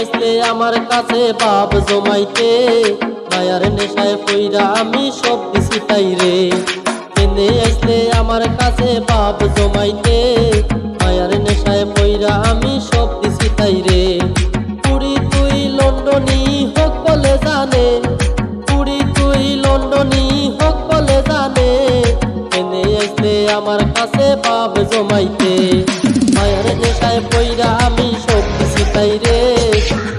আসলে আমার কাছে বাপ জমাইতে, মায়ার নেশায় পইরা আমি সব দিছি তাইরে। কেনে আসলে আমার কাছে বাপ জমাইতে, মায়ার নেশায় পইরা আমি সব দিছি তাইরে। পুরি তুই লন্ডনী হোক বলে জানে, পুরি তুই লন্ডনী হোক বলে জানে, কেনে আসলে আমার কাছে বাপ জমাইতে, মায়ার নেশায় পইরা আমি সব দিছি তাইরে।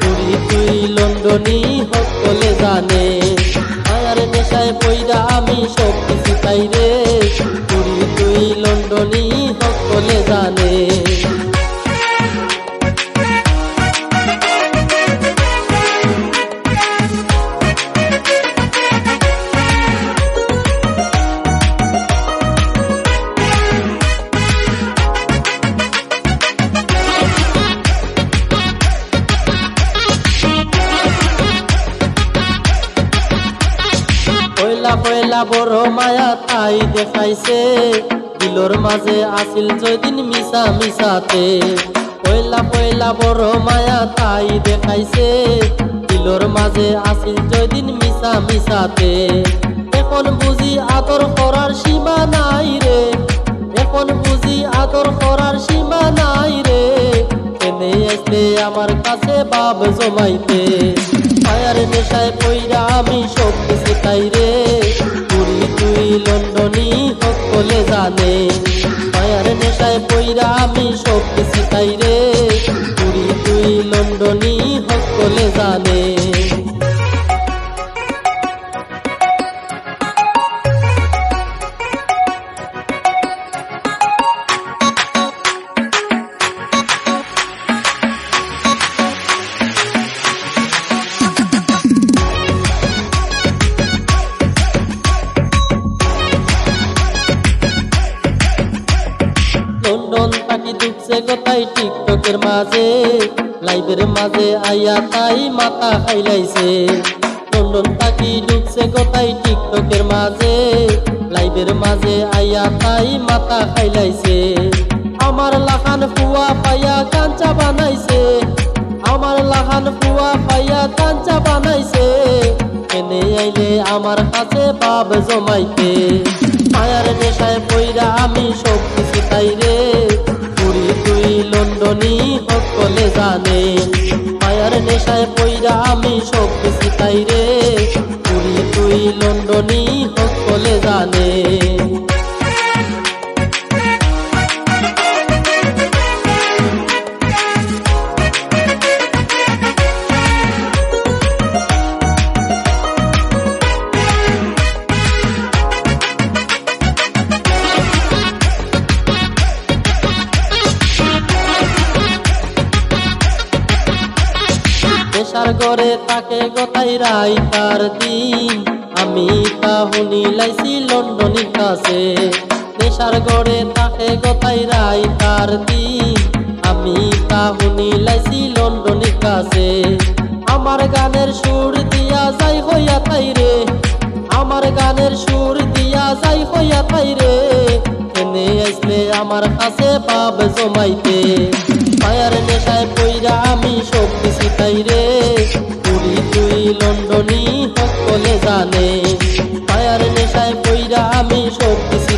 পুরি তুই লন্ডনী হোক বলে জানে, মায়ার নেশায় পইরা আমি সব দিছি তাইরে। পুরি তুই লন্ডনী হোক বলে জানে। পয়লা পয়লা বড় মায়া তাই দেখাইছে, দিলর মাঝে আসিল যদিন মিশা মিশাতে। পয়লা পয়লা বড় মায়া তাই দেখাইছে, দিলর মাঝে আসিল যদিন মিশা মিশাতে। এখন বুঝি আদর করার সীমা নাই রে, এখন বুঝি আদর করার সীমা নাই রে। কেনে আসলে আমার কাছে বাপ জমাইতে, মায়ার নেশায় পইরা আমি সব দিছি তাইরে। পুরি তুই লন্ডনী হোক বলে জানে, মায়ার নেশায় পইরা আমি সব দিছি তাইরে। পুরি তুই লন্ডনী হোক বলে জানে। লন্ডন তাকি ঢুকছে কোথায় টিকটকের মাঝে, লাইভের মাঝে আইয়া তাই মাথা খাইলাইছে। লন্ডন তাকি ঢুকছে কোথায় টিকটকের মাঝে, লাইভের মাঝে আইয়া তাই মাথা খাইলাইছে। আমার লাহান ফুয়া পাইয়া কাঞ্চা বানাইছে, আমার লাহান ফুয়া পাইয়া কাঞ্চা বানাইছে। এনে আইলে আমার কাছে বাপ জমাইতে, মায়ার নেশায় পইরা আমি সব দিছি তাইরে। পুরি তুই লন্ডনী হোক বলে জানে, মায়ার নেশায় পইরা আমি সব দিছি তাইরে। পুরি তুই লন্ডনী হোক বলে জানে। নেশার ঘরে তাকে গোতাই রাই তার দিন, আমি তা হুনি লাইছি লন্ডনীর কাছে। নেশার ঘরে তাকে গোতাই রাই তার দিন, আমি তা হুনি লাইছি লন্ডনীর কাছে। আমার গানের সুর দিয়া যাই হইয়া তাইরে, আমার গানের সুর দিয়া যাই হইয়া তাইরে। এনে আসলে আমার কাছে বাপ জমাইতে, মায়ার নেশায় পইরা আমি সব দিছি তাইরে। পুরি তুই লন্ডনী হোক বলে জানে, মায়ার নেশায় পইরা আমি সব দিছি